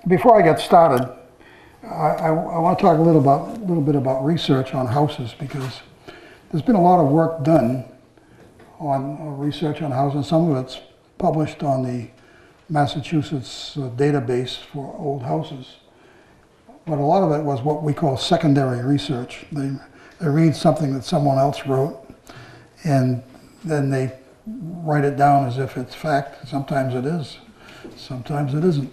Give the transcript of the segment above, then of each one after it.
Before I get started, I want to talk a little bit about research on houses, because there's been a lot of work done on research on houses. Some of it's published on the Massachusetts database for old houses. But a lot of it was what we call secondary research. They read something that someone else wrote, and then they write it down as if it's fact. Sometimes it is, sometimes it isn't.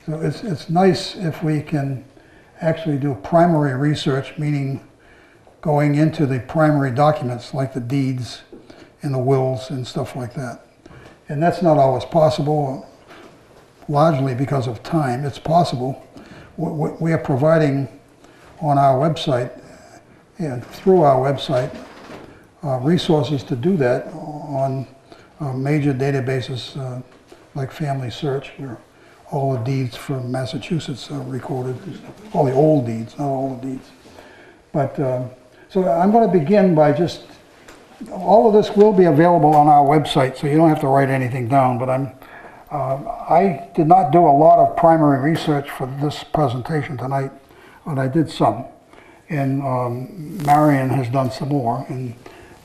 So it's nice if we can actually do primary research, meaning going into the primary documents like the deeds and the wills and stuff like that. And that's not always possible, largely because of time. It's possible. We are providing on our website and through our website resources to do that on major databases like Family Search, where all the deeds from Massachusetts are recorded, all the old deeds, not all the deeds. But so I'm going to begin by just, all of this will be available on our website, so you don't have to write anything down, but I did not do a lot of primary research for this presentation tonight, but I did some. And Marion has done some more. And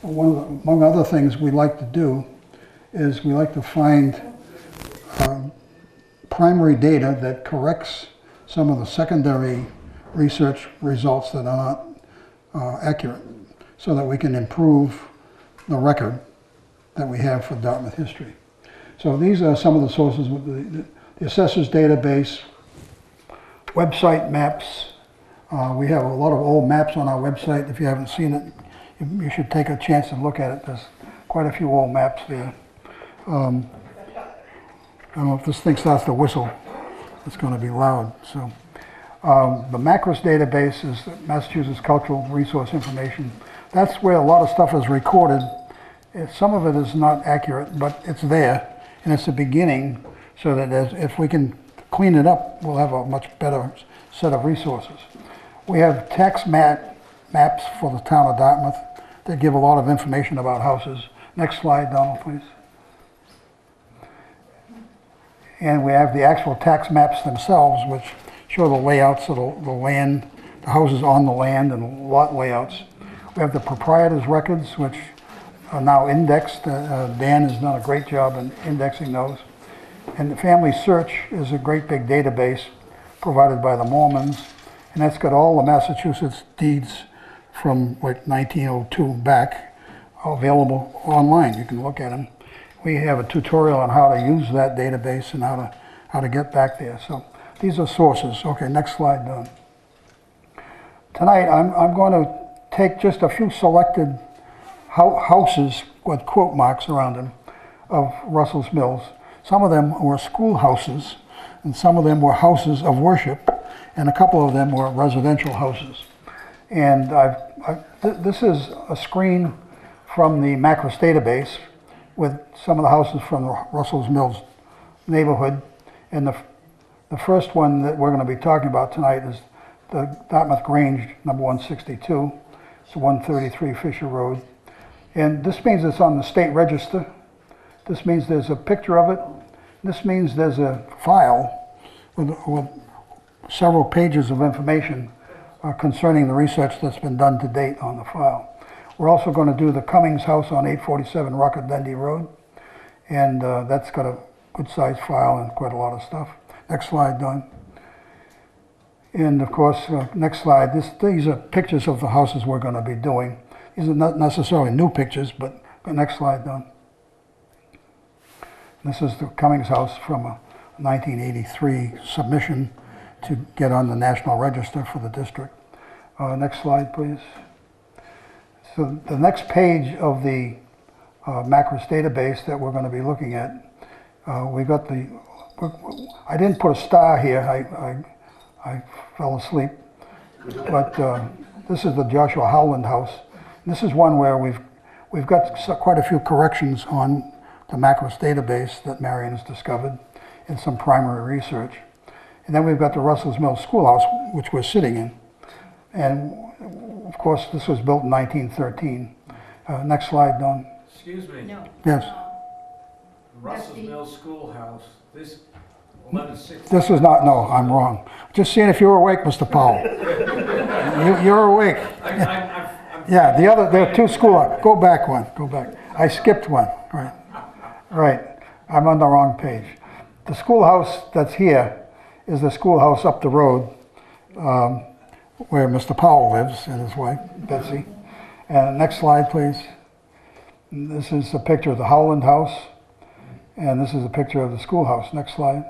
among other things we like to do is we like to find primary data that corrects some of the secondary research results that are not accurate, so that we can improve the record that we have for Dartmouth history. So these are some of the sources with the Assessor's Database, website maps. We have a lot of old maps on our website. If you haven't seen it, you should take a chance and look at it. There's quite a few old maps there. I don't know if this thing starts to whistle, it's going to be loud. So the MACRIS database is the Massachusetts Cultural Resource Information. That's where a lot of stuff is recorded. Some of it is not accurate, but it's there, and it's the beginning, so that if we can clean it up, we'll have a much better set of resources. We have tax maps for the town of Dartmouth that give a lot of information about houses. Next slide, Donald, please. And we have the actual tax maps themselves, which show the layouts of the land, the houses on the land, and lot layouts. We have the proprietor's records, which are now indexed. Dan has done a great job in indexing those. And the Family Search is a great big database provided by the Mormons, and that's got all the Massachusetts deeds from like 1902 back available online. You can look at them. We have a tutorial on how to use that database and how to get back there. So these are sources. Okay, next slide, Don. Tonight I'm going to take just a few selected houses with quote marks around them of Russell's Mills. Some of them were schoolhouses, and some of them were houses of worship, and a couple of them were residential houses. And this is a screen from the MACRIS database with some of the houses from the Russell's Mills neighborhood. And the first one that we're going to be talking about tonight is the Dartmouth Grange, number 162. It's 133 Fisher Road. And this means it's on the state register. This means there's a picture of it. This means there's a file with several pages of information concerning the research that's been done to date on the file. We're also going to do the Cummings house on 847 Rockett-Dendy Road, and that's got a good-sized file and quite a lot of stuff. Next slide, Don. And of course, next slide. These are pictures of the houses we're going to be doing. These are not necessarily new pictures, but next slide, Don. This is the Cummings house from a 1983 submission to get on the National Register for the district. Next slide, please. So the next page of the MACRIS database that we're going to be looking at, we got the, I didn't put a star here, I fell asleep, but this is the Joshua Howland house. And this is one where we've got quite a few corrections on the MACRIS database that Marion has discovered in some primary research. And then we've got the Russell's Mills Schoolhouse, which we're sitting in. And of course, this was built in 1913. Next slide, Don. Excuse me. No. Yes. Russell's Mills Schoolhouse. This This is not, no, I'm wrong. Just seeing if you were awake, Mr. Powell. You're awake. Yeah, there are two school, go back one, go back. I skipped one, right. Right, I'm on the wrong page. The schoolhouse that's here is the schoolhouse up the road where Mr. Powell lives and his wife, Betsy. And next slide, please. This is a picture of the Howland House, and this is a picture of the schoolhouse. Next slide.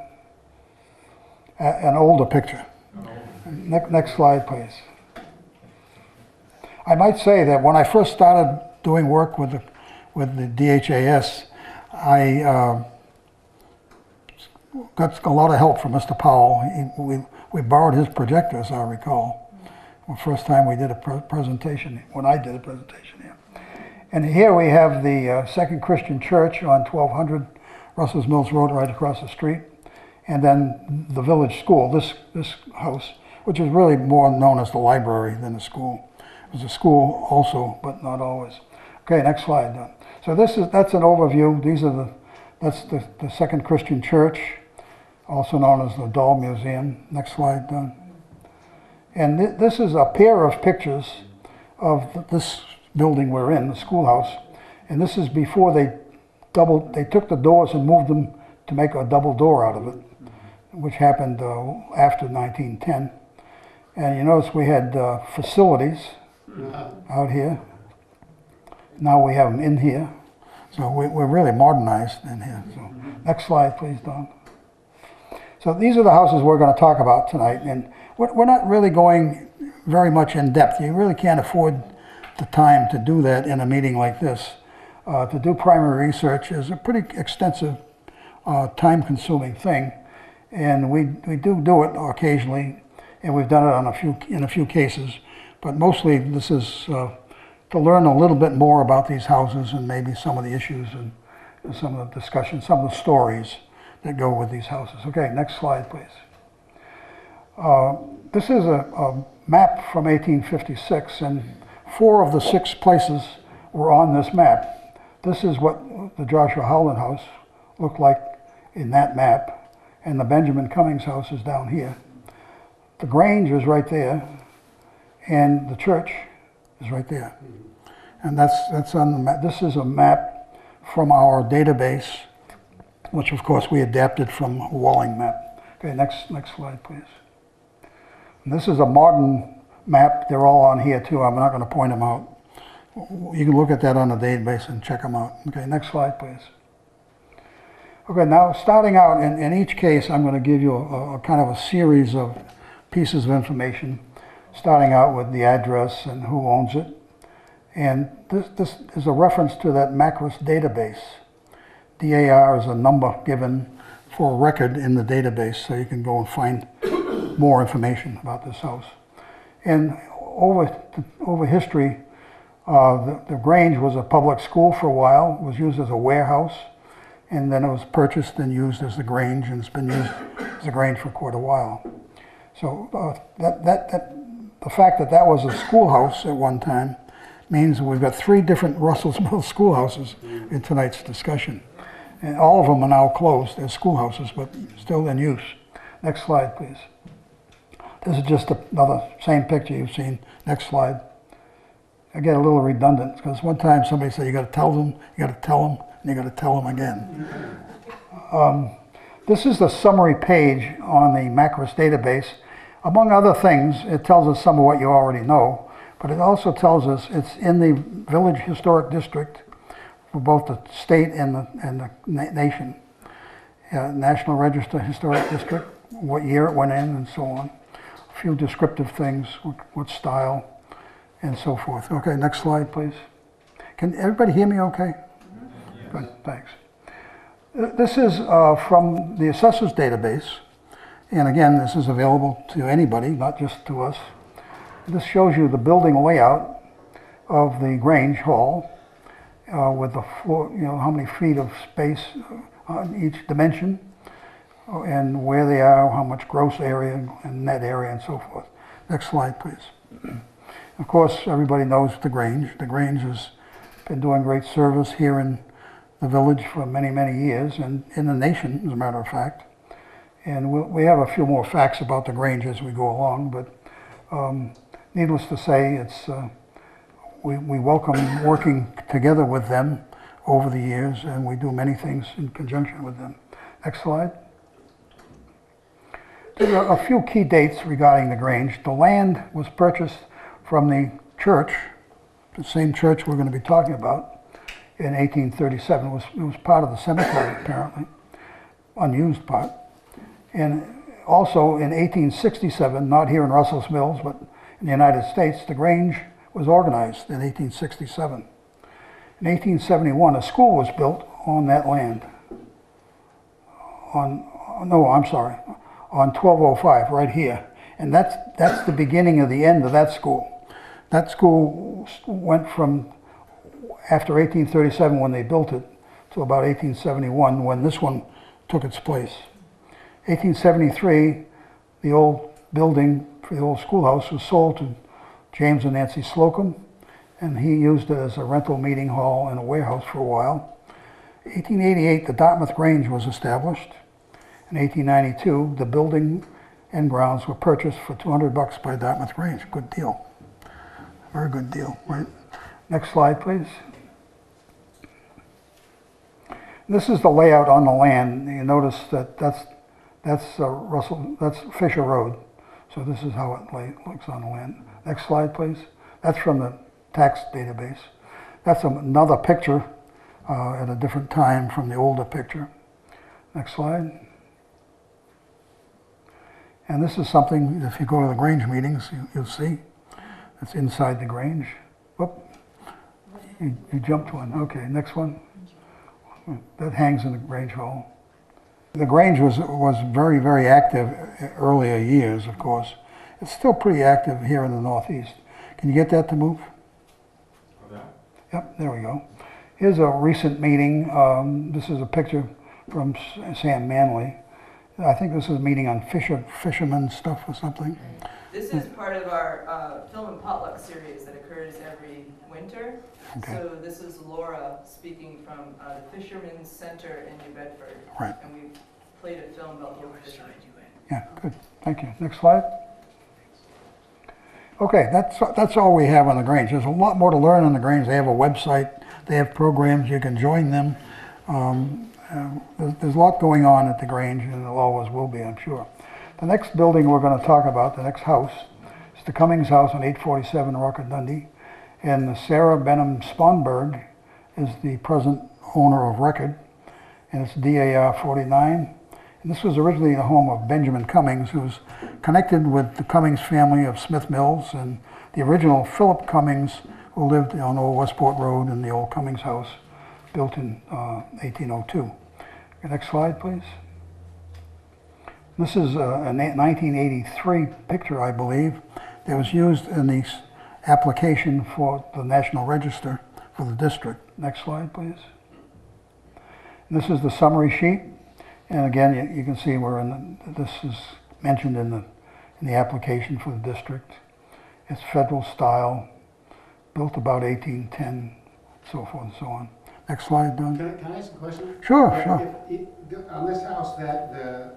An older picture. Next slide, please. I might say that when I first started doing work with the DHAS, I got a lot of help from Mr. Powell. We borrowed his projector, as I recall. The first time we did a presentation, when I did a presentation here. And here we have the Second Christian Church on 1200 Russell's Mills Road, right across the street. And then the village school, this house, which is really more known as the library than the school. It was a school also, but not always. Okay, next slide. So that's an overview. That's the Second Christian Church, also known as the Doll Museum. Next slide, done. And this is a pair of pictures of this building we're in, the schoolhouse. And this is before they took the doors and moved them to make a double door out of it, which happened after 1910. And you notice we had facilities out here. Now we have them in here. So we're really modernized in here. So next slide, please, Don. So these are the houses we're going to talk about tonight. And we're not really going very much in depth. You really can't afford the time to do that in a meeting like this. To do primary research is a pretty extensive, time-consuming thing. And we do it occasionally, and we've done it in a few cases. But mostly this is to learn a little bit more about these houses and maybe some of the issues and some of the discussion, some of the stories that go with these houses. Okay, next slide, please. This is a map from 1856, and 4 of the 6 places were on this map. This is what the Joshua Howland House looked like in that map, and the Benjamin Cummings house is down here. The Grange is right there, and the church is right there. And that's on the map. This is a map from our database, which of course we adapted from a Walling map. Okay, next slide, please. And this is a modern map. They're all on here too. I'm not going to point them out. You can look at that on the database and check them out. Okay, next slide, please. Okay, now starting out, in each case, I'm going to give you a kind of a series of pieces of information, starting out with the address and who owns it. And this is a reference to that Macros database. DAR is a number given for a record in the database, so you can go and find more information about this house. And over history, the Grange was a public school for a while. It was used as a warehouse, and then it was purchased and used as the Grange, and it's been used as a Grange for quite a while. So the fact that that was a schoolhouse at one time means we've got 3 different Russell's Mills schoolhouses in tonight's discussion. And all of them are now closed as schoolhouses, but still in use. Next slide, please. This is just another same picture you've seen. Next slide. I get a little redundant because one time somebody said you got to tell them, you got to tell them, and you got to tell them again. This is the summary page on the Macros database. Among other things, it tells us some of what you already know, but it also tells us it's in the Village Historic District for both the state and the nation. National Register Historic District, what year it went in, and so on. A few descriptive things, what style, and so forth. Okay, next slide, please. Can everybody hear me okay? Yes. Good, thanks. This is from the Assessors Database. And again, this is available to anybody, not just to us. This shows you the building layout of the Grange Hall with the floor, how many feet of space on each dimension and where they are, how much gross area and net area and so forth. Next slide, please. Of course, everybody knows the Grange. The Grange has been doing great service here in the village for many, many years and in the nation, as a matter of fact. And we have a few more facts about the Grange as we go along, but needless to say, we welcome working together with them over the years, and we do many things in conjunction with them. Next slide. There are a few key dates regarding the Grange. The land was purchased from the church, the same church we're going to be talking about, in 1837. It was part of the cemetery, apparently, unused part. And also in 1867, not here in Russell's Mills, but in the United States, the Grange was organized in 1867. In 1871, a school was built on that land. On 1205, right here. And that's the beginning of the end of that school. That school went from after 1837, when they built it, to about 1871, when this one took its place. 1873, the old building for the old schoolhouse was sold to James and Nancy Slocum, and he used it as a rental meeting hall and a warehouse for a while. 1888, the Dartmouth Grange was established. In 1892, the building and grounds were purchased for $200 by Dartmouth Grange. Good deal. Very good deal, right? Next slide, please. This is the layout on the land. You notice that that's Fisher Road. So this is how it looks on the land. Next slide, please. That's from the tax database. That's another picture at a different time from the older picture. Next slide. And this is something, if you go to the Grange meetings, you'll see. It's inside the Grange. Whoop. You jumped one. Okay, next one. That hangs in the Grange Hall. The Grange was very, very active earlier years, of course. It's still pretty active here in the Northeast. Can you get that to move? Okay. Yep, there we go. Here's a recent meeting. This is a picture from Sam Manley. I think this is a meeting on fisherman stuff or something. This is part of our film and potluck series that occurs every winter. Okay. So this is Laura speaking from the Fishermen's Center in New Bedford. Right. And we've played a film about local fishermen. Yeah, good. Thank you. Next slide. Okay, that's all we have on the Grange. There's a lot more to learn on the Grange. They have a website. They have programs. You can join them. There's a lot going on at the Grange, and there always will be, I'm sure. The next building we're going to talk about, the next house, is the Cummings House on 847 Rockaway, and Sarah Benham Sponberg is the present owner of record, and it's DAR 49. And this was originally the home of Benjamin Cummings, who's connected with the Cummings family of Smith Mills, and the original Philip Cummings, who lived on Old Westport Road in the old Cummings house, built in 1802. Next slide, please. This is a 1983 picture, I believe, that was used in the application for the National Register for the district. Next slide, please. And this is the summary sheet, and again, you can see this is mentioned in the application for the district. It's federal style, built about 1810, so forth and so on. Next slide, Don. Can I ask a question? Sure, Yeah, sure. On this house, the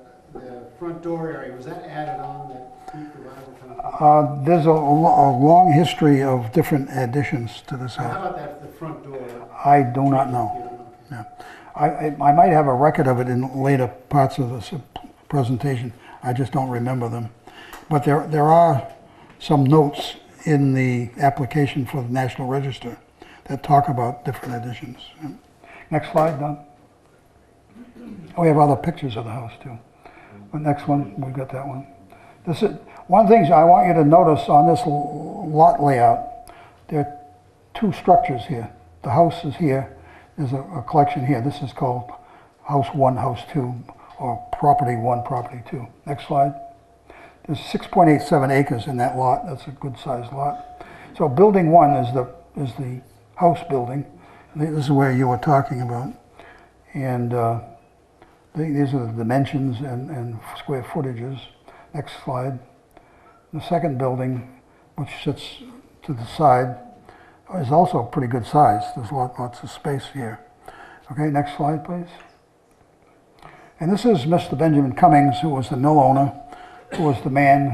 front door area, was that added on that Pete Revival kind of thing? There's a long history of different additions to this How house. about that, the front door? I do not You know. don't know? Yeah. I might have a record of it in later parts of this presentation. I just don't remember them. But there are some notes in the application for the National Register that talk about different additions. Next slide, Don. We have other pictures of the house too. The next one, we've got that one. This is one thing I want you to notice on this lot layout. There are two structures here. The house is here. There's a collection here. This is called House 1, House 2, or Property 1, Property 2. Next slide. There's 6.87 acres in that lot. That's a good sized lot. So building 1 is the house building. This is where you were talking about. And these are the dimensions and square footages. Next slide. The second building, which sits to the side, is also pretty good size. There's lots of space here. Okay, next slide, please. And this is Mr. Benjamin Cummings, who was the mill owner, who was the man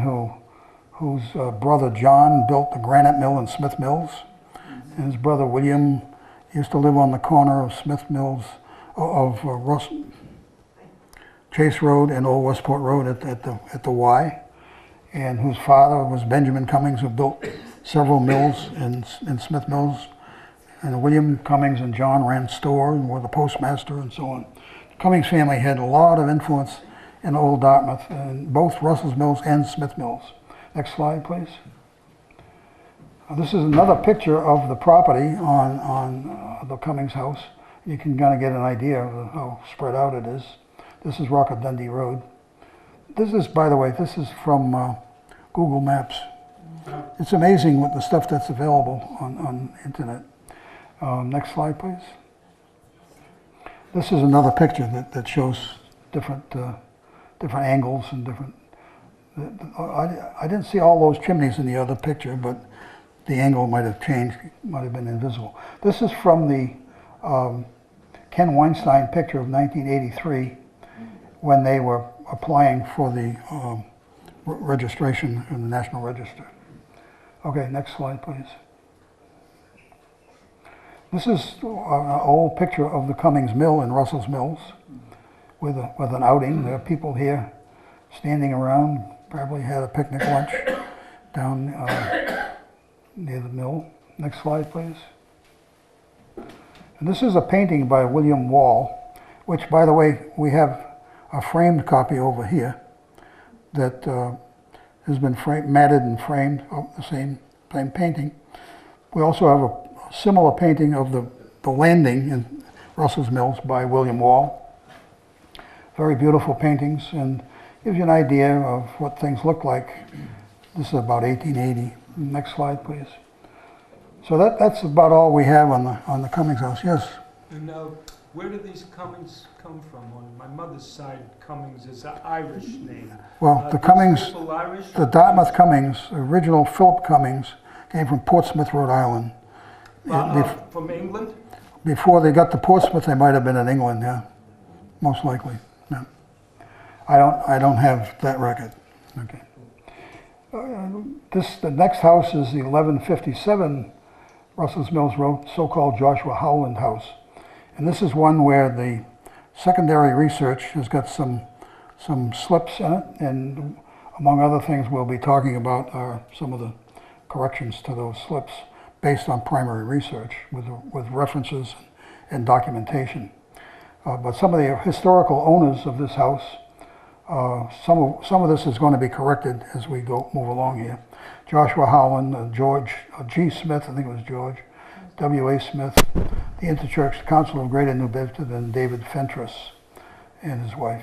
whose brother John built the granite mill in Smith Mills. And his brother William used to live on the corner of Smith Mills, Chase Road and Old Westport Road at the Y, and whose father was Benjamin Cummings, who built several mills in Smith Mills. And William Cummings and John ran store and were the postmaster and so on. The Cummings family had a lot of influence in Old Dartmouth, in both Russell's Mills and Smith Mills. Next slide, please. This is another picture of the property on the Cummings house. You can kind of get an idea of how spread out it is. This is Rocket Dundee Road. This is, by the way, this is from Google Maps. It's amazing what the stuff that's available on the internet. Next slide, please. This is another picture that shows different angles and different. I didn't see all those chimneys in the other picture, but the angle might have changed, might have been invisible. This is from the Ken Weinstein picture of 1983 when they were applying for the registration in the National Register. Okay, next slide, please. This is an old picture of the Cummings Mill in Russell's Mills with an outing. There are people here standing around, probably had a picnic lunch down near the mill. Next slide, please. And this is a painting by William Wall, which, by the way, we have a framed copy over here that has been matted and framed, the same painting. We also have a similar painting of the landing in Russell's Mills by William Wall. Very beautiful paintings, and gives you an idea of what things look like. This is about 1880. Next slide, please. So that's about all we have on the Cummings house. Yes? And where do these Cummings come from? On my mother's side, Cummings is an Irish name. Well, the these Cummings, people Irish? the Dartmouth Cummings, original Philip Cummings, came from Portsmouth, Rhode Island. From England? Before they got to Portsmouth, they might have been in England, yeah, most likely. Yeah. I don't have that record. Okay. The next house is the 1157 Russell's Mills Road, so-called Joshua Howland House. And this is one where the secondary research has got some slips in it, and among other things we'll be talking about are some of the corrections to those slips based on primary research with references and documentation. But some of the historical owners of this house, some of this is going to be corrected as we move along here. Joshua Howland, George G. Smith, I think it was George, W.A. Smith, the Interchurch Council of Greater New Bedford, and David Fentress and his wife.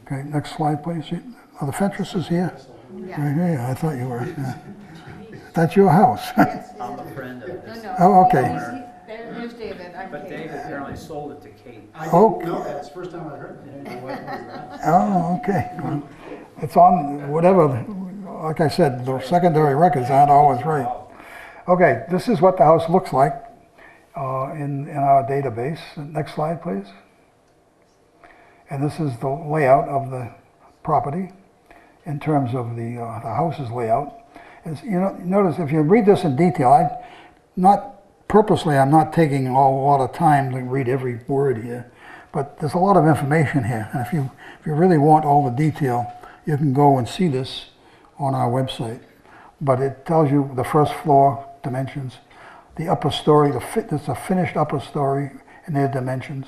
Okay, next slide, please. Are the Fentresses here? Yeah. Right here, I thought you were. Yeah. That's your house. Yes, I'm a friend of his. No, Oh, okay. There's David, I'm But Kate. David apparently sold it to Kate. I Oh. didn't know that. It's the first time I heard that. I didn't know what was that. Oh, okay. Well, it's on whatever, like I said, the secondary records aren't always right. Okay, this is what the house looks like in our database. Next slide, please. And this is the layout of the property in terms of the house's layout. Notice if you read this in detail, I'm not taking a lot of time to read every word here, but there's a lot of information here. And if you really want all the detail, you can go and see this on our website. But it tells you the first floor dimensions, the upper story, it's a finished upper story and their dimensions,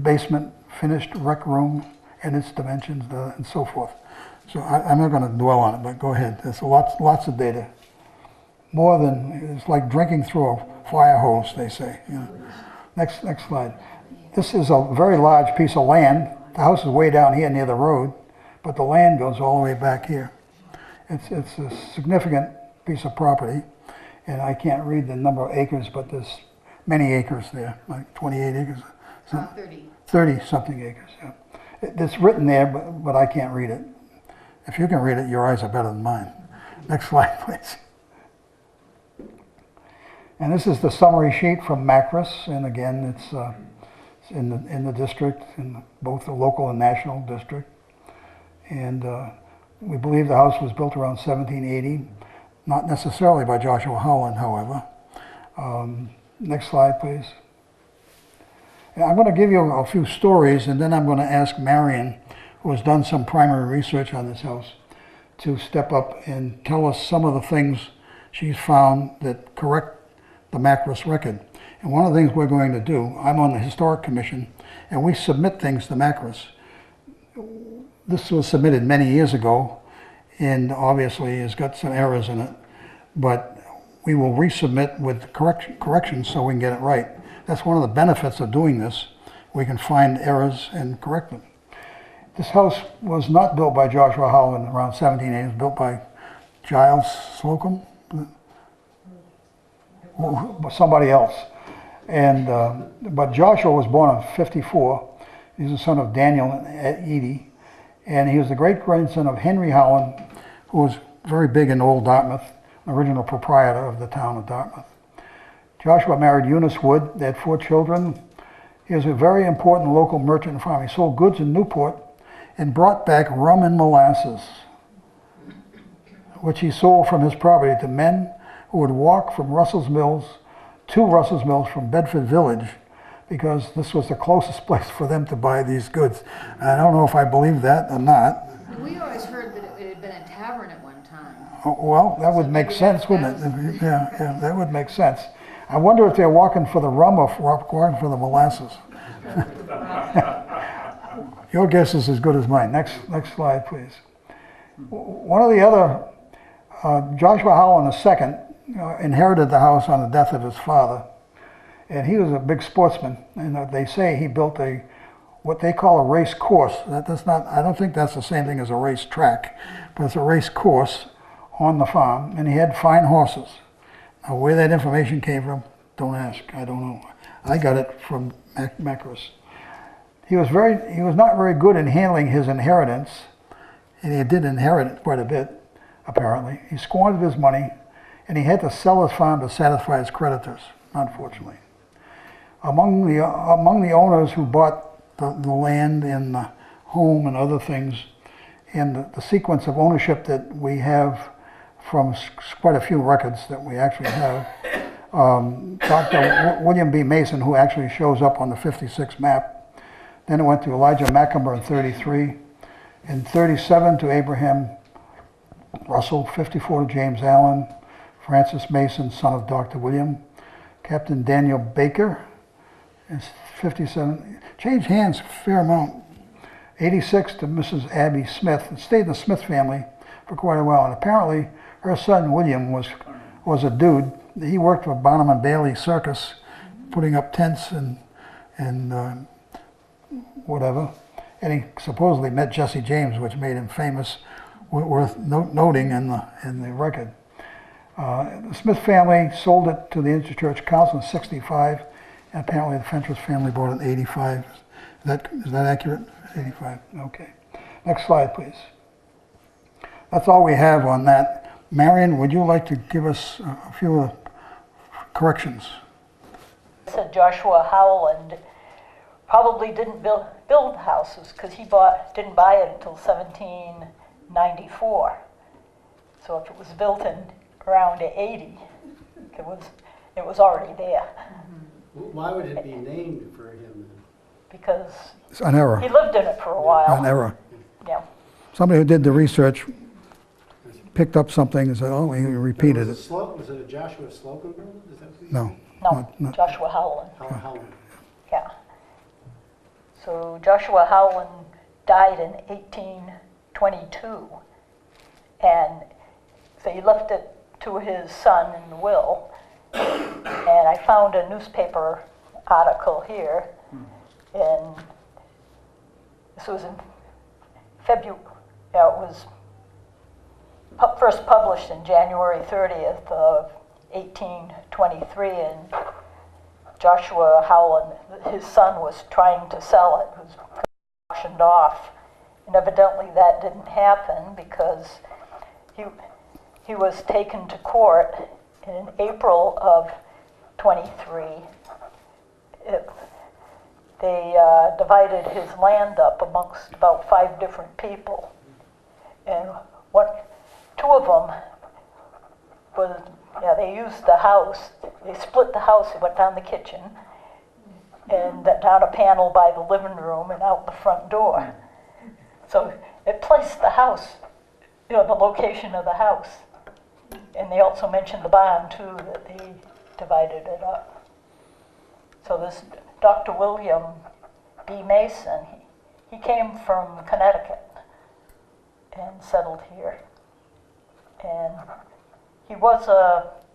basement, finished rec room and its dimensions, and so forth. So I'm not going to dwell on it, but go ahead. There's lots of data. More than, it's like drinking through a fire hose, they say. You know. Next slide. This is a very large piece of land. The house is way down here near the road, but the land goes all the way back here. It's a significant piece of property, and I can't read the number of acres, but there's many acres there, like 28 acres. 30. 30 something acres, yeah. It's written there, but I can't read it. If you can read it, your eyes are better than mine. Next slide, please. And this is the summary sheet from Macris, and again, it's in the district, in both the local and national district. And we believe the house was built around 1780, not necessarily by Joshua Howland, however. Next slide, please. And I'm going to give you a few stories, and then I'm going to ask Marion, who has done some primary research on this house, to step up and tell us some of the things she's found that correct the Macris record. And one of the things we're going to do, I'm on the Historic Commission, and we submit things to Macris. This was submitted many years ago, and obviously has got some errors in it, but we will resubmit with corrections so we can get it right. That's one of the benefits of doing this. We can find errors and correct them. This house was not built by Joshua Howland around 1780. It was built by Giles Slocum, somebody else. And but Joshua was born in 54. He's the son of Daniel and Edie, and he was the great-grandson of Henry Howland, who was very big in Old Dartmouth, original proprietor of the town of Dartmouth. Joshua married Eunice Wood. They had 4 children. He was a very important local merchant and farmer. He sold goods in Newport and brought back rum and molasses, which he sold from his property to men who would walk from Russell's Mills to Russell's Mills from Bedford Village, because this was the closest place for them to buy these goods. I don't know if I believe that or not. We always heard that it had been a tavern at one time. Oh, well, that would make sense, wouldn't it? Yeah, that would make sense. I wonder if they're walking for the rum or walking for the molasses. Your guess is as good as mine. Next slide, please. One of the other, Joshua Howland II, inherited the house on the death of his father, and he was a big sportsman. And they say he built what they call a race course. That's not. I don't think that's the same thing as a race track, but it's a race course on the farm, and he had fine horses. Now, where that information came from, don't ask. I don't know. I got it from Macris. He was not very good in handling his inheritance, and he did inherit quite a bit, apparently. He squandered his money, and he had to sell his farm to satisfy his creditors, unfortunately. Among the owners who bought the land and the home and other things, and the sequence of ownership that we have from quite a few records that we actually have, Dr. William B. Mason, who actually shows up on the 56 map. Then it went to Elijah Macomber in 33, in 37 to Abraham Russell, 54 to James Allen, Francis Mason, son of Dr. William, Captain Daniel Baker, in 57, changed hands a fair amount, 86 to Mrs. Abby Smith. It stayed in the Smith family for quite a while, and apparently her son William was a dude. He worked for Barnum and Bailey Circus, putting up tents and whatever. And he supposedly met Jesse James, which made him famous, worth noting in the record. The Smith family sold it to the Interchurch Council in 65, and apparently the Fentress family bought it in 85. Is that accurate? 85, okay. Next slide, please. That's all we have on that. Marion, would you like to give us a few corrections? Said Joshua Howland probably didn't build houses because he didn't buy it until 1794. So if it was built in around 80, it was already there. Why would it be named for him then? Because It's an error. he lived in it for a while. An error. Yeah. Somebody who did the research picked up something and said, oh, he repeated it. Was it a Joshua Slocum building? Is that what you No. No, not- Joshua Howland. said? Howland. Yeah. So Joshua Howland died in 1822, and so he left it to his son in the will. And I found a newspaper article here, and this was in February. Yeah, it was first published in January 30th of 1823, and Joshua Howland, his son, was trying to sell it. It was auctioned off, and evidently that didn't happen because he was taken to court in April of 23. they divided his land up amongst about 5 different people. And two of them was, they used the house, they split the house, they went down the kitchen, and down a panel by the living room and out the front door. So it placed the house, the location of the house. And they also mentioned the barn too, that they divided it up. So this Dr. William B. Mason, he came from Connecticut and settled here. And he was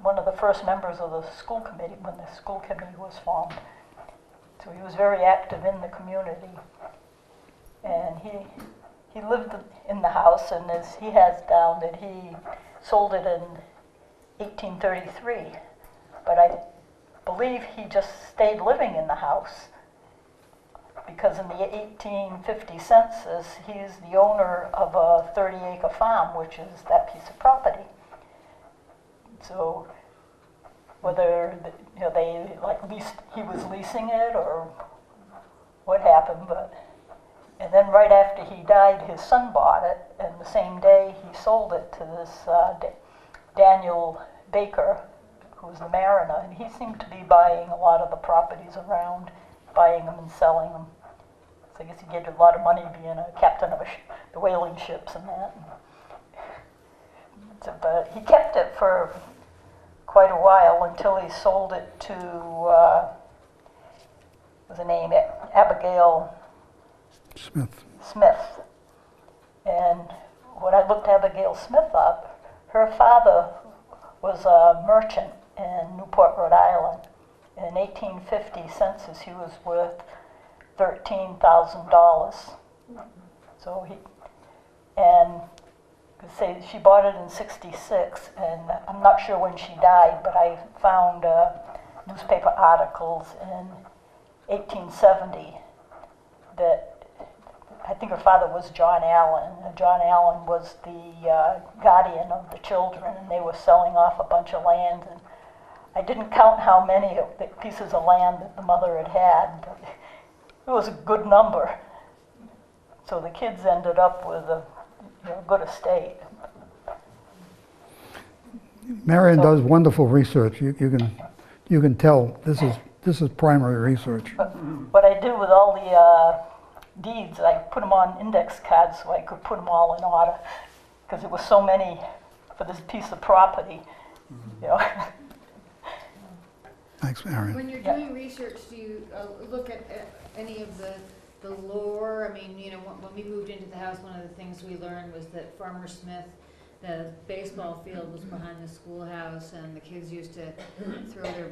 one of the first members of the school committee when the school committee was formed. So he was very active in the community. And he lived in the house, and as he has down that he sold it in 1833. But I believe he just stayed living in the house because in the 1850 census, he's the owner of a 30-acre farm, which is that piece of property. So whether they he was leasing it or what happened, and then right after he died, his son bought it, and the same day he sold it to this Daniel Baker, who was the mariner, and he seemed to be buying a lot of the properties around, buying them and selling them. So I guess he gave a lot of money being a captain of the whaling ships and that. So, but he kept it for quite a while until he sold it to, what was the name, Abigail Smith. And when I looked Abigail Smith up, her father was a merchant in Newport, Rhode Island. In 1850 census, he was worth $13,000. So say she bought it in 66, and I'm not sure when she died, but I found newspaper articles in 1870 that I think her father was John Allen. John Allen was the guardian of the children, and they were selling off a bunch of land. And I didn't count how many of the pieces of land that the mother had, but it was a good number. So the kids ended up with a good estate. Marion does wonderful research. You can tell this is primary research. What I did with all the deeds, I put them on index cards so I could put them all in order, because there were so many for this piece of property. Thanks, Marion. When you're doing research, do you look at any of the lore? I mean, when we moved into the house, one of the things we learned was that Farmer Smith, the baseball field was behind the schoolhouse, and the kids used to throw their,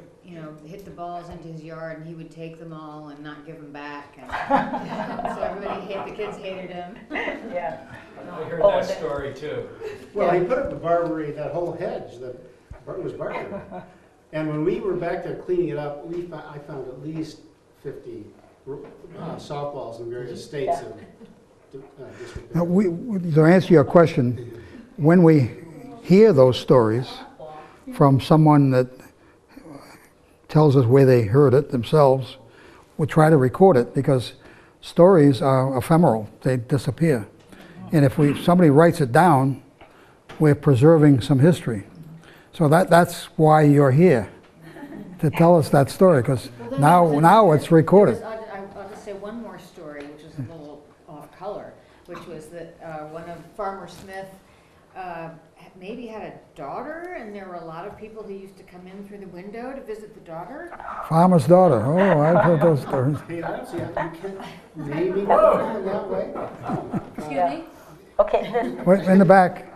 hit the balls into his yard, and he would take them all and not give them back. And so the kids hated him. Yeah. I heard that story too. Well, he put up the barberry, that whole hedge that was barberry. And when we were back there cleaning it up, I found at least 50 softballs in various states of disrepair. Now, to answer your question, when we hear those stories from someone that tells us where they heard it themselves, we try to record it, because stories are ephemeral. They disappear. And if somebody writes it down, we're preserving some history. So that's why you're here, to tell us that story, because now it's recorded. I'll just say one more story, which is a little off color, which was that one of Farmer Smith maybe had a daughter, and there were a lot of people who used to come in through the window to visit the daughter. Farmer's daughter. Oh, I've heard those stories. Hey, I don't see how you can maybe go in that way. Excuse me? Okay, Wait, in the back.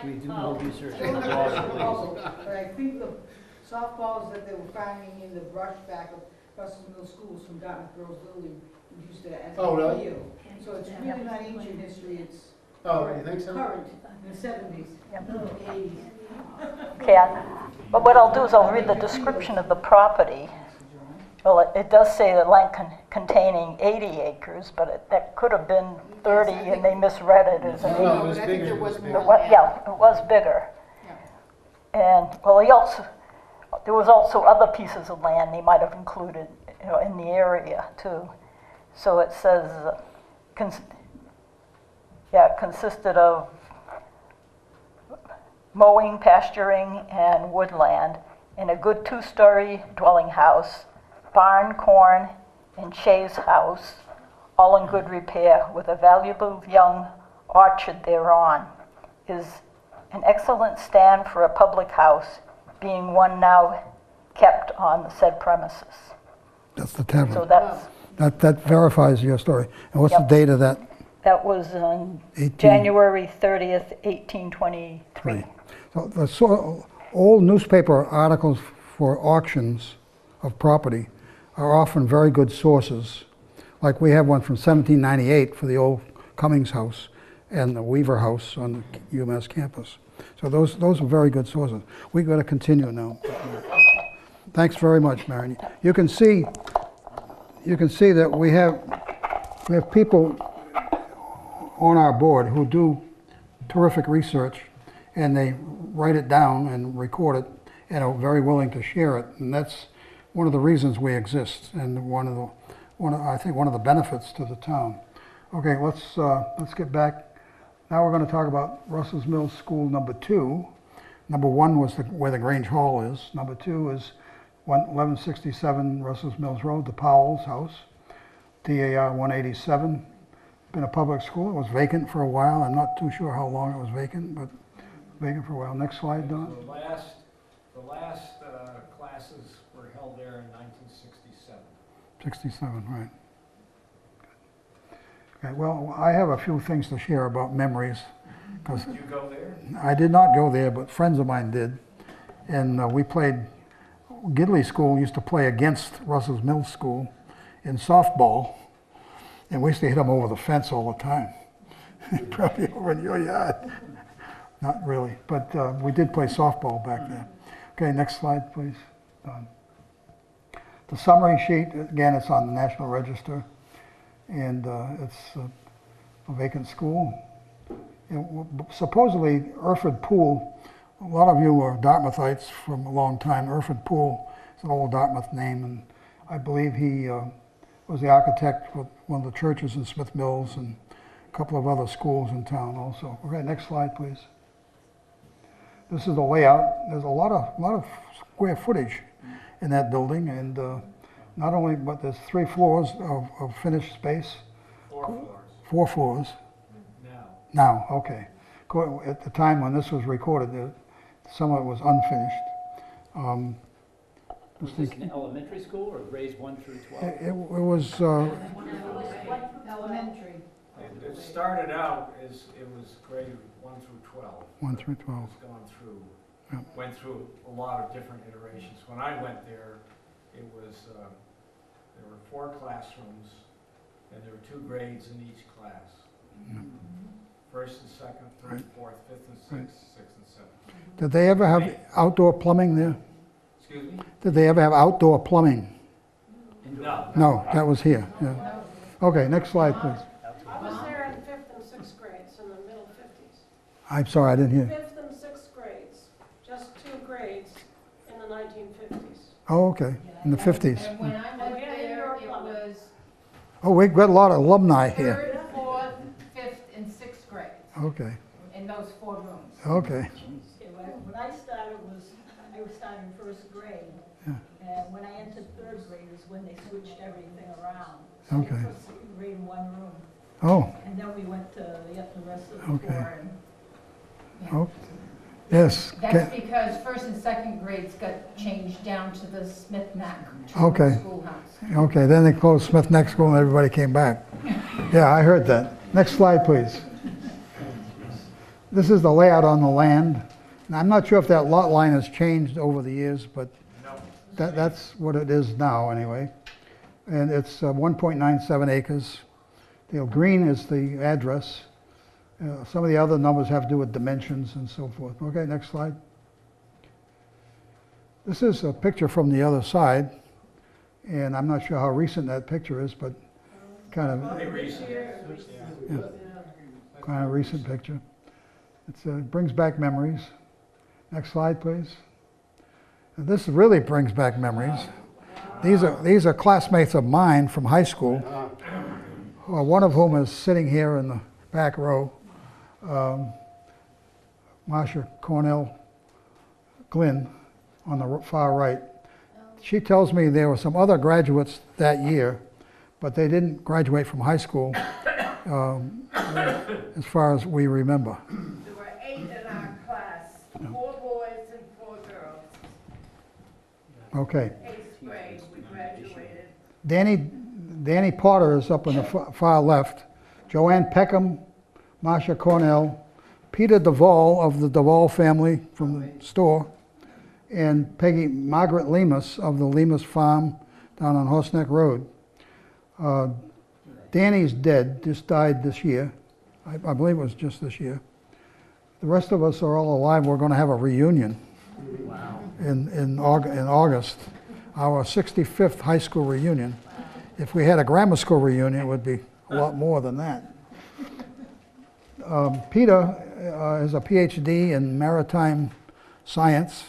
We do more research I on don't the know water. also, but I think the softballs that they were finding in the brush back of Russell Middle School was from Dartmouth Girls Little League, used to as Oh, a really? field. So it's really not ancient history, it's Oh, you think so? current, in the 70s, the 80s. okay. But what I'll do is I'll read the description of the property. Well, it does say that land containing 80 acres, but that could have been 30, and they misread it as an 80. Well, it was But I think bigger. there It was was bigger. more. Yeah, it was bigger. Yeah. And, well, there was also other pieces of land they might have included in the area too. So it says, consisted of mowing, pasturing, and woodland, in a good 2-story dwelling house, barn, corn, and chaise house, all in good repair, with a valuable young orchard thereon, is an excellent stand for a public house, being one now kept on the said premises. That's the tavern. So that's, That verifies your story. And what's the Yep. date of that? that was on 18 January 30th, 1823. Right. So old newspaper articles for auctions of property are often very good sources. Like we have one from 1798 for the old Cummings house and the Weaver house on the UMass campus. So those are very good sources. We've got to continue now. Thanks very much, Marion. You can see that we have people on our board who do terrific research, and they write it down and record it, and are very willing to share it. And that's one of the reasons we exist, and I think one of the benefits to the town. Okay, let's get back. Now we're going to talk about Russell's Mills School number 2. Number 1 was where the Grange Hall is. Number 2 is 1167 Russell's Mills Road, the Powell's house, DAR 187. Been a public school. It was vacant for a while. I'm not too sure how long it was vacant, but vacant for a while. Next slide, Don. The last classes were held there in 1967. 67, right. Okay, well, I have a few things to share about memories. Because Did you go there? I did not go there, but friends of mine did. And we played, Gidley School used to play against Russell's Mills School in softball. And we used to hit them over the fence all the time. Probably over in your yard. Not really, but we did play softball back then. Okay, next slide, please. Don. The summary sheet, again, it's on the National Register. And it's a vacant school. Supposedly, Erford Poole, a lot of you are Dartmouthites from a long time. Erford Poole is an old Dartmouth name, and I believe he was the architect for one of the churches in Smith Mills and a couple of other schools in town also. Okay, next slide, please. This is the layout. There's a lot of square footage in that building, and not only, but there's 3 floors of finished space. 4 floors. 4 floors. Now, okay. At the time when this was recorded, some of it was unfinished. Was this an elementary school or grades 1 through 12? It was, Elementary. It started out as it was grade 1 through 12. 1 through 12. It's gone through, Yeah. went through a lot of different iterations. When I went there, it was, there were 4 classrooms, and there were 2 grades in each class. Yeah. 1st and 2nd, 3rd, Right. 4th, 5th and 6th, Right. 6th and 7th. Did they ever have outdoor plumbing there? Excuse me? Did they ever have outdoor plumbing? No. No, that was here. Yeah. Okay, next slide, please. I was there in 5th and 6th grades in the middle 50s. I'm sorry, I didn't hear. 5th and 6th grades, just 2 grades in the 1950s. Oh, okay, in the 50s. And when I went We had there, indoor it plumbing. was Oh, we've got a lot of alumni here. 3rd, 4th, 5th, and 6th grades Okay, in those 4 rooms. okay. When I started I was starting 1st grade. Yeah. And when I entered 3rd grade is when they switched everything around. Okay. So we put 2nd grade in one room. Oh, And then we went to the rest of the Okay. floor. oh, yes. That's because 1st and 2nd grades got changed down to the Smith Mac Okay. schoolhouse. Okay, then they closed Smith Neck School and everybody came back. Yeah, I heard that. Next slide, please. This is the layout on the land. And I'm not sure if that lot line has changed over the years, but that's what it is now anyway. And it's 1.97 acres. The green is the address. Some of the other numbers have to do with dimensions and so forth. Okay, next slide. This is a picture from the other side, and I'm not sure how recent that picture is, but kind Pretty recent. of recent picture. It brings back memories. Next slide, please. And this really brings back memories. These are classmates of mine from high school, one of whom is sitting here in the back row, Marsha Cornell Glynn on the far right. She tells me there were some other graduates that year, but they didn't graduate from high school as far as we remember. There were 8 in our class, 4 boys and 4 girls. Okay. 8th grade, we graduated. Danny Potter is up on the far left, Joanne Peckham, Marsha Cornell, Peter Duvall of the Duvall family from the store, and Margaret Lemus of the Lemus Farm down on Horseneck Road. Danny's dead, just died this year. I believe it was just this year. The rest of us are all alive. We're going to have a reunion in August, our 65th high school reunion. If we had a grammar school reunion, it would be a lot more than that. Peter has a PhD in maritime science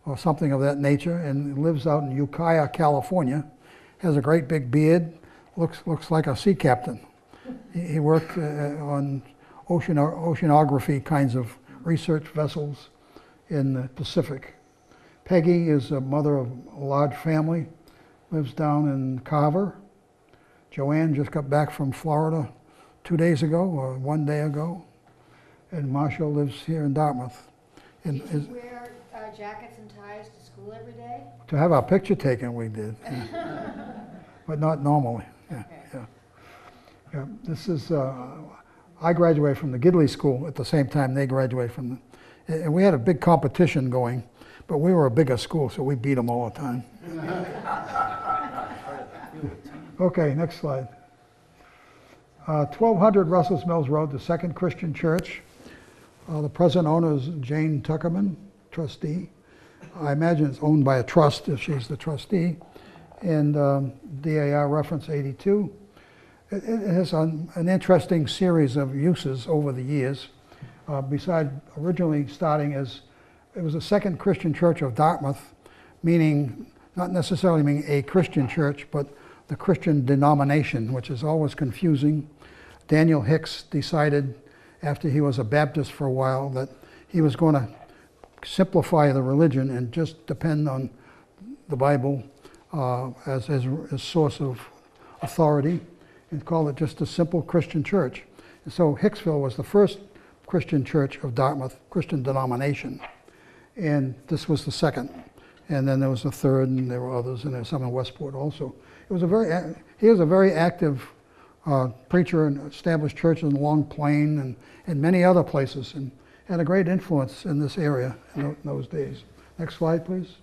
or something of that nature, and lives out in Ukiah, California. Has a great big beard, looks like a sea captain. He worked on oceanography kinds of research vessels in the Pacific. Peggy is a mother of a large family, lives down in Carver. Joanne just got back from Florida 2 days ago, or 1 day ago. And Marshall lives here in Dartmouth. Do you wear jackets and ties to school every day? To have our picture taken, we did. But not normally. Yeah, Okay. yeah. This is, I graduated from the Gidley School at the same time they graduated from the, and we had a big competition going, but we were a bigger school, so we beat them all the time. Okay, next slide. 1200 Russell's Mills Road, the Second Christian Church. The present owner is Jane Tuckerman, trustee. I imagine it's owned by a trust if she's the trustee. And DAR reference 82. It has an interesting series of uses over the years. Beside originally starting as, it was a Second Christian Church of Dartmouth, meaning, not necessarily meaning a Christian church, but the Christian denomination, which is always confusing. Daniel Hicks decided, after he was a Baptist for a while, that he was going to simplify the religion and just depend on the Bible as a source of authority, and called it just a simple Christian church. And so Hicksville was the first Christian church of Dartmouth, Christian denomination, and this was the second. And then there was the third, and there were others, and there's some in Westport also. It was he was a very active preacher and established churches in Long Plain and many other places, and had a great influence in this area in those days. Next slide, please.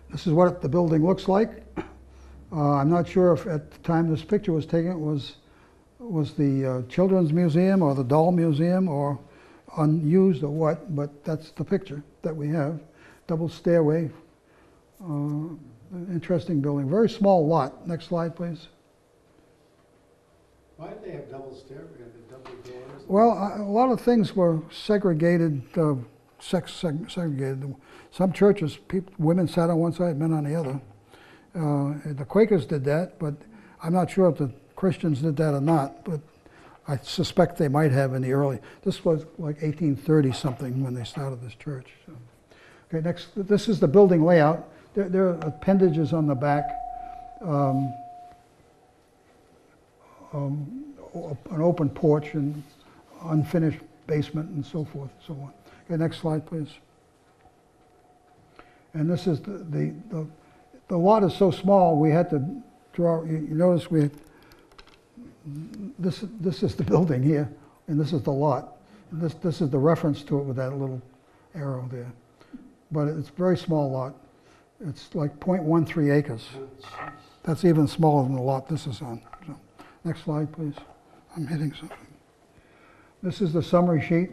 This is what the building looks like. I'm not sure if at the time this picture was taken it was the Children's Museum or the Doll Museum or unused or what, but that's the picture that we have. Double stairway, interesting building, very small lot. Next slide, please. Why did they have double stairway, double doors? Well, a lot of things were segregated, segregated. Some churches, women sat on one side, men on the other. The Quakers did that, but I'm not sure if the Christians did that or not, but I suspect they might have in the early, this was like 1830 something when they started this church. So. Okay, next, this is the building layout. There are appendages on the back. An open porch and unfinished basement and so forth and so on. Okay, next slide, please. And this is the lot is so small we had to draw. You notice this is the building here, and this is the lot. And this is the reference to it with that little arrow there. But it's a very small lot. It's like 0.13 acres. That's even smaller than the lot this is on. So, next slide, please. I'm hitting something. This is the summary sheet.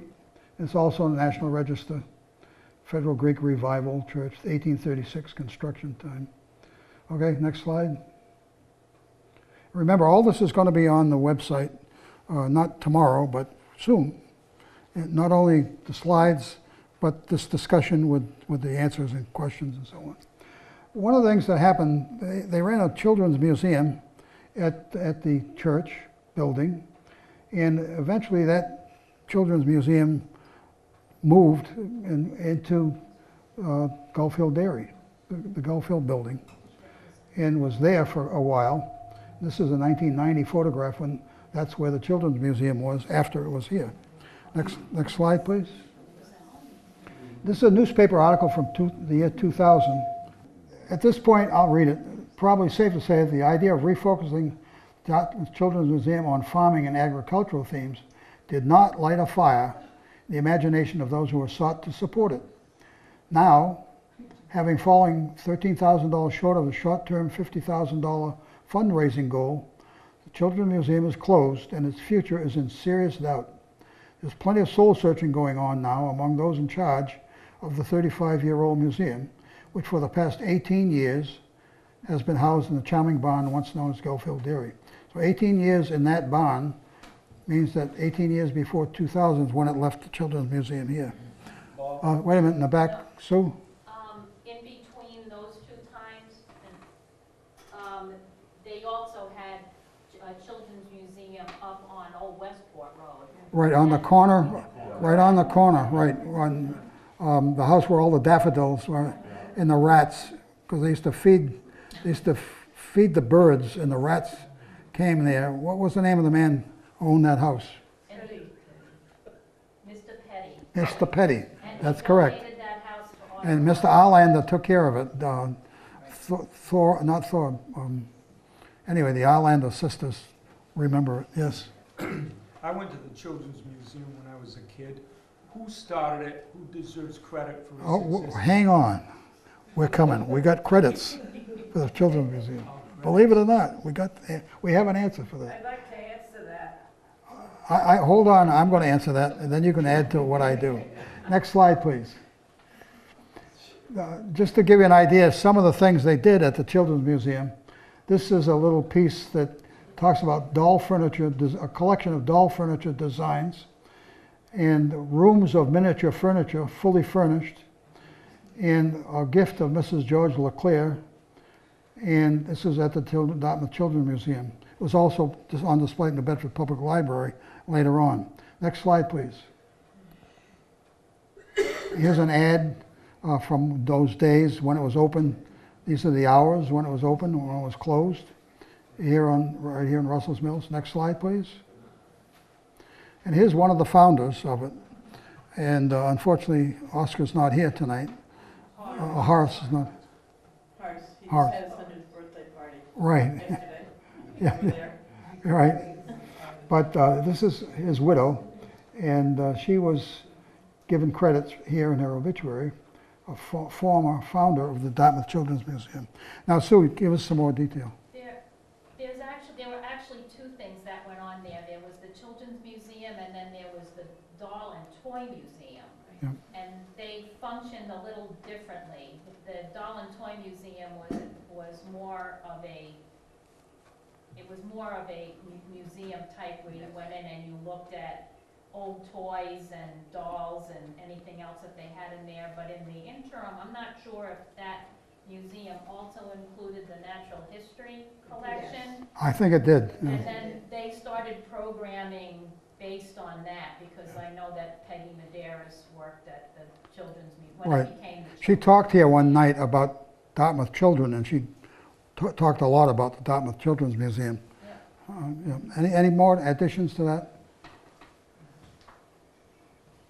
It's also in the National Register. Federal Greek Revival Church, 1836 construction time. Okay, next slide. Remember, all this is going to be on the website, not tomorrow, but soon. And not only the slides, but this discussion with the answers and questions and so on. one of the things that happened, they ran a children's museum at the church building, and eventually that children's museum moved into Gulf Hill Dairy, the Gulf Hill building, and was there for a while. This is a 1990 photograph when that's where the children's museum was after it was here. Next slide, please. This is a newspaper article from the year 2000. At this point, I'll read it. Probably safe to say that the idea of refocusing the Children's Museum on farming and agricultural themes did not light a fire in the imagination of those who were sought to support it. Now, having fallen $13,000 short of the short-term $50,000 fundraising goal, the Children's Museum is closed and its future is in serious doubt. There's plenty of soul searching going on now among those in charge of the 35-year-old museum, which for the past 18 years has been housed in the charming barn once known as Gulf Hill Dairy. So 18 years in that barn means that 18 years before 2000 is when it left the Children's Museum here. Wait a minute, in the back, Sue? In between those two times, they also had a children's museum up on Old Westport Road. Right on the corner, right on the house where all the daffodils were, and the rats, because they used to feed the birds, and the rats came there. What was the name of the man who owned that house? Mr. Petty. Mr. Petty, And that's he correct. donated that house to our And Mr. Arlander took care of it. Anyway, the Arlander sisters remember it, yes. I went to the Children's Museum when I was a kid. Who started it? Who deserves credit for its existence? Hang on, we're coming. We got credits for the Children's Museum. Believe it or not, we have an answer for that. I'd like to answer that. Hold on, I'm going to answer that, and then you can add to what I do. Next slide, please. Just to give you an idea of some of the things they did at the Children's Museum, this is a little piece that talks about doll furniture, a collection of doll furniture designs, and rooms of miniature furniture, fully furnished, and a gift of Mrs. George LeClaire, and this is at the Dartmouth Children's Museum. It was also on display in the Bedford Public Library later on. Next slide, please. Here's an ad from those days when it was open. These are the hours when it was open and when it was closed. Right here in Russell's Mills. Next slide, please. And here's one of the founders of it. And unfortunately, Oscar's not here tonight. Horace is not. Horace, he Horace. just had his 100th birthday party Right. yesterday. Yeah. Over there. Right. But this is his widow, and she was given credits here in her obituary, a former founder of the Dartmouth Children's Museum. Now, Sue, give us some more detail. There were actually two things that went on there. There was the Children's Museum, and then there was the Doll and Toy Museum. Yeah. And they functioned a little differently. The Doll and Toy Museum was more of a museum type where you went in and you looked at old toys and dolls and anything else that they had in there. But in the interim, I'm not sure if that museum also included the natural history collection. I think it did. Yeah. And then they started programming based on that, because I know that Peggy Medeiros worked at the Children's Museum when Right. it became the She talked here one night about Dartmouth children, and she talked a lot about the Dartmouth Children's Museum. Yeah. Any more additions to that?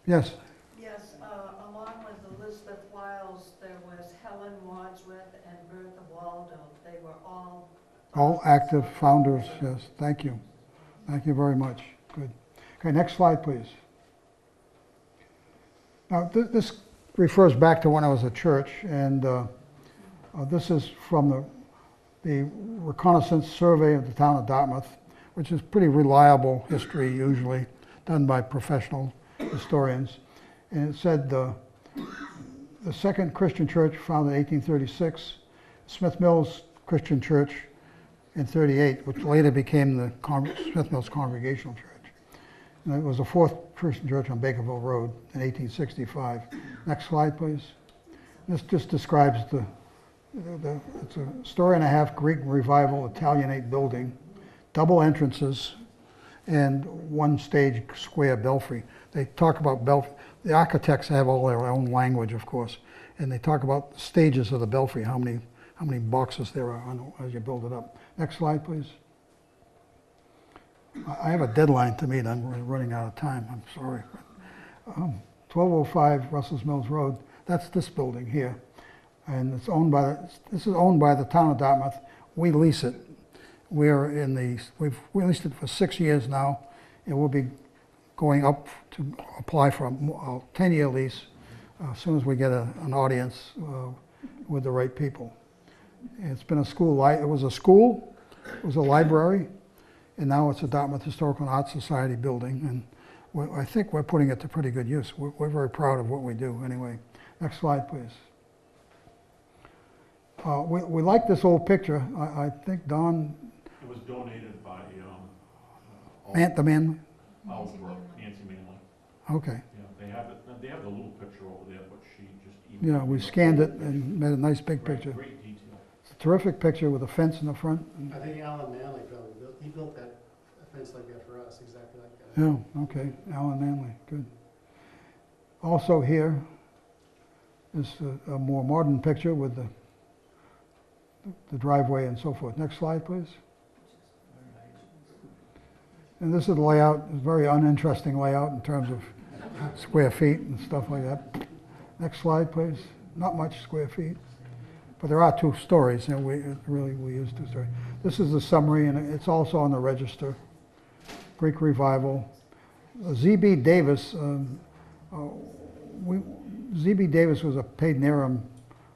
Yes. Yes, along with Elizabeth Wiles, there was Helen Wadsworth and Bertha Waldo. They were All active founders, yes. Thank you. Thank you very much. Good. Okay, next slide, please. Now, this refers back to when I was at church, and this is from the reconnaissance survey of the town of Dartmouth, which is pretty reliable history, usually done by professional historians. And it said the second Christian church founded in 1836, Smith Mills Christian Church in 38, which later became the Smith Mills Congregational Church. And it was the fourth Christian church on Bakerville Road in 1865. Next slide, please. This just describes It's a story and a half Greek Revival Italianate building, double entrances, and one stage square belfry. They talk about the architects have all their own language, of course, and they talk about the stages of the belfry, how many boxes there are as you build it up. Next slide, please. I have a deadline to meet. I'm running out of time. I'm sorry. 1205 Russell's Mills Road. That's this building here, and it's owned by this is owned by the town of Dartmouth. We lease it. We leased it for 6 years now, and we'll be going up to apply for a 10-year lease as soon as we get an audience with the right people. It's been a school. It was a school. It was a library. And now it's a Dartmouth Historical and Art Society building, and I think we're putting it to pretty good use. We're very proud of what we do anyway. Next slide, please. We like this old picture. I think Don... It was donated by... the Manley? Alsbrook, Nancy Manley. Okay. Yeah, they have the little picture over there, but she just emailed Yeah, we scanned it and made a nice big picture. Great detail. It's a terrific picture with a fence in the front. I think Alan Manley probably built that a fence like that for us, exactly like that. Yeah, okay, Alan Manley, good. Also here is a more modern picture with the driveway and so forth. Next slide, please. And this is the layout, it's a very uninteresting layout in terms of square feet and stuff like that. Next slide, please. Not much square feet, but there are 2 stories, and we use 2 stories. This is the summary, and it's also on the register. Greek Revival. Z.B. Davis, Z.B. Davis was a paid Neram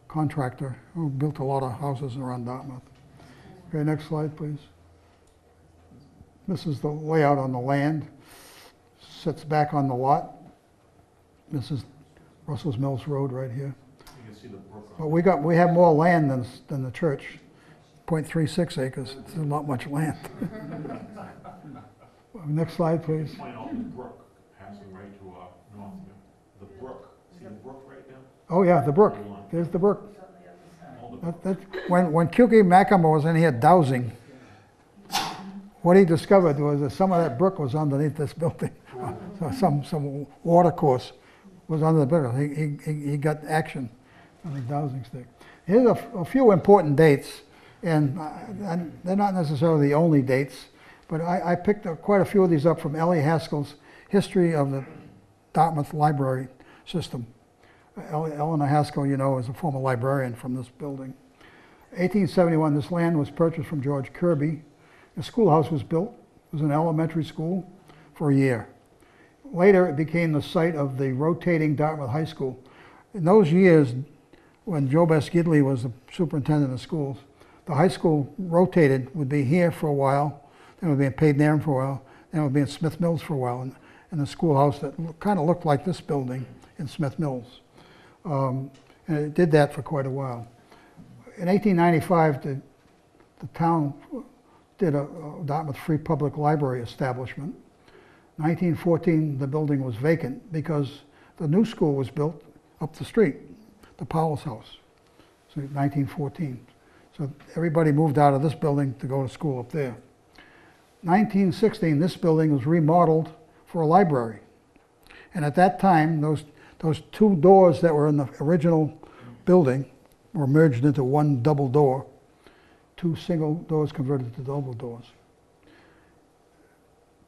contractor who built a lot of houses around Dartmouth. Okay, next slide, please. This is the layout on the land. Sits back on the lot. This is Russell's Mills Road right here. You can see the brook. But we have more land than the church. 0.36 acres. It's not much land. Next slide, please. Point out the brook passing right to north here. The brook. See the brook right there? Oh yeah, the brook. There's the brook. When Q.K. Macamore was in here dowsing, what he discovered was that some of that brook was underneath this building. So some water course was under the building. He got action on the dowsing stick. Here's a few important dates, and they're not necessarily the only dates, but I picked quite a few of these up from Ellie Haskell's History of the Dartmouth Library System. Eleanor Haskell, you know, is a former librarian from this building. 1871, this land was purchased from George Kirby. A schoolhouse was built. It was an elementary school for a year. Later, it became the site of the rotating Dartmouth High School. In those years, when Joe Bess Gidley was the superintendent of schools, the high school rotated, would be here for a while, then would be in Paid Neram for a while, then it would be in Smith Mills for a while, and the schoolhouse that kind of looked like this building in Smith Mills. And it did that for quite a while. In 1895, the town did a Dartmouth Free Public Library establishment. 1914, the building was vacant because the new school was built up the street, the Powell's House, so 1914. So everybody moved out of this building to go to school up there. 1916, this building was remodeled for a library. And at that time, those 2 doors that were in the original building were merged into one double door. 2 single doors converted to double doors.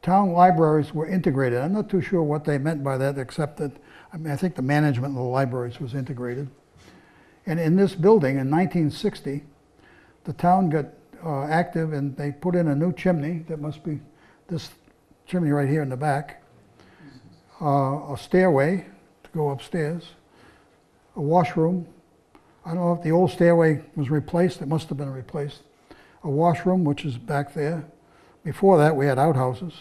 Town libraries were integrated. I'm not too sure what they meant by that, except that, I think the management of the libraries was integrated. And in this building, in 1960, the town got active, and they put in a new chimney that must be this chimney right here in the back, a stairway to go upstairs, a washroom. I don't know if the old stairway was replaced. It must have been replaced. A washroom, which is back there. Before that, we had outhouses.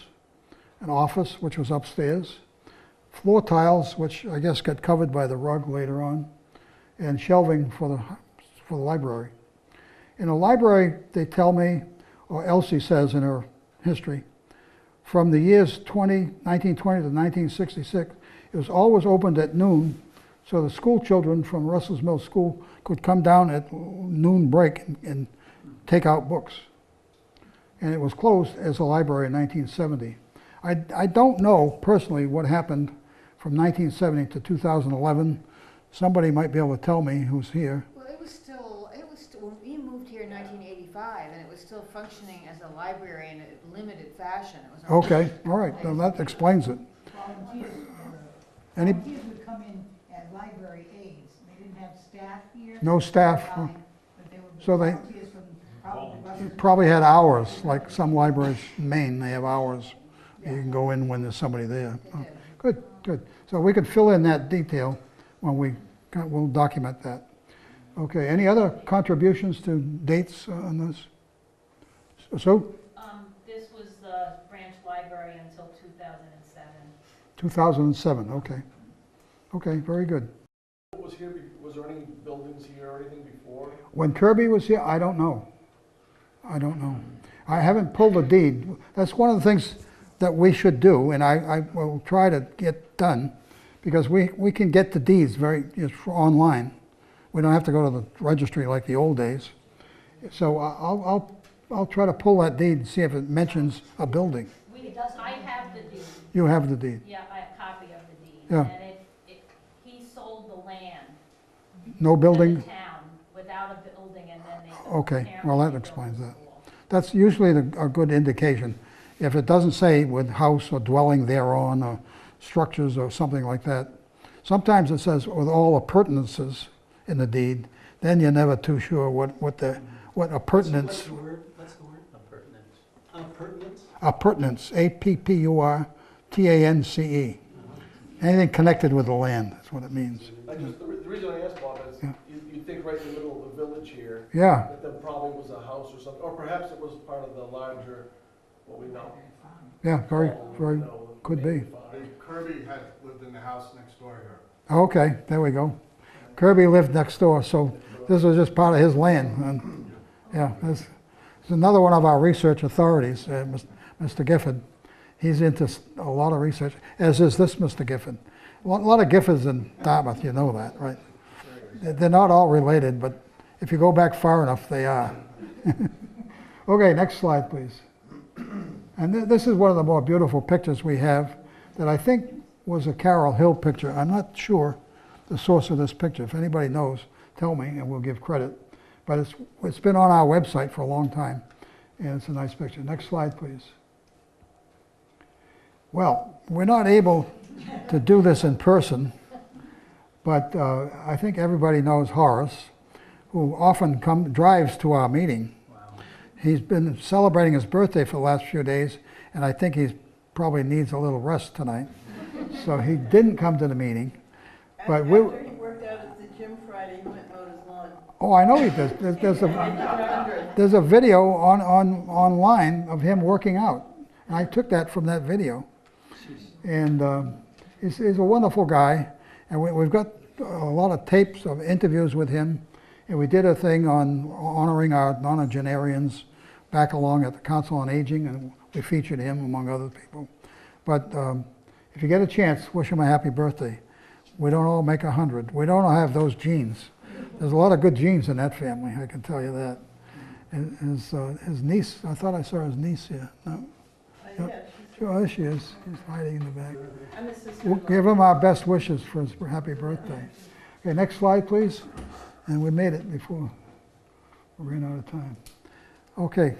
An office, which was upstairs. Floor tiles, which I guess got covered by the rug later on. And shelving for the library. In the library, they tell me, or Elsie says in her history, from the years 1920 to 1966, it was always opened at noon So the school children from Russell's Mills School could come down at noon break and take out books. And it was closed as a library in 1970. I don't know personally what happened from 1970 to 2011. Somebody might be able to tell me who's here. Well, it was still, when we moved here in 1985, and it was still functioning as a library in a limited fashion. It was only Okay, all right, well, that explains it. Any, Volunteers would come in as library aides. They didn't have staff here. no staff, But they were so they volunteers from probably Russell's probably had hours, like some libraries in Maine, they have hours. You can go in when there's somebody there. Oh, good, good. So we could fill in that detail when we'll document that. Okay, any other contributions to dates on this? So, This was the branch library until 2007. 2007, okay. Okay, very good. What was here, was there any buildings here or anything before? When Kirby was here, I don't know. I don't know. I haven't pulled a deed. That's one of the things that we should do, and I will try to get done, because we can get the deeds just online. We don't have to go to the registry like the old days. So I'll try to pull that deed and see if it mentions a building. I have the deed. You have the deed. Yeah, I have a copy of the deed. Yeah. And he sold the land No to building? the town without a building, and then they. Okay, well, that apparently explains built that. the school. That's usually a good indication. If it doesn't say with house or dwelling thereon or structures or something like that, sometimes it says with all appurtenances in the deed, then you're never too sure what appurtenance. What's the word? Appurtenance. Appurtenance? Appurtenance, A-P-P-U-R-T-A-N-C-E. Anything connected with the land, that's what it means. The reason I asked, Bob, is Yeah. you think right in the middle of the village here, Yeah, that there probably was a house or something, or perhaps it was part of the larger, what we know. yeah, very, could be. Kirby had lived in the house next door here. Okay, there we go. Kirby lived next door, so this was just part of his land. And yeah, this is another one of our research authorities, Mr. Gifford. He's into a lot of research, as is this Mr. Gifford. A lot of Giffords in Dartmouth, you know that, right? They're not all related, but if you go back far enough, they are. Okay, next slide, please. And this is one of the more beautiful pictures we have that I think was a Carroll Hill picture. I'm not sure the source of this picture. If anybody knows, tell me and we'll give credit. But it's been on our website for a long time, and it's a nice picture. Next slide, please. Well, we're not able to do this in person, but I think everybody knows Horace, who often drives to our meeting. He's been celebrating his birthday for the last few days, and I think he probably needs a little rest tonight. So he didn't come to the meeting. But After he worked out at the gym Friday, he went and mowed his lawn. Oh, I know he does. There's a video online of him working out. And I took that from that video. And he's a wonderful guy. And we've got a lot of tapes of interviews with him. And we did a thing on honoring our nonagenarians back along at the Council on Aging, and we featured him among other people. But if you get a chance, wish him a happy birthday. We don't all make 100. We don't all have those genes. There's a lot of good genes in that family, I can tell you that. And his niece, I thought I saw his niece here. No? Sure, there she is. She's hiding in the back. We'll give him our best wishes for his happy birthday. Okay, next slide, please. And we made it before we ran out of time. Okay.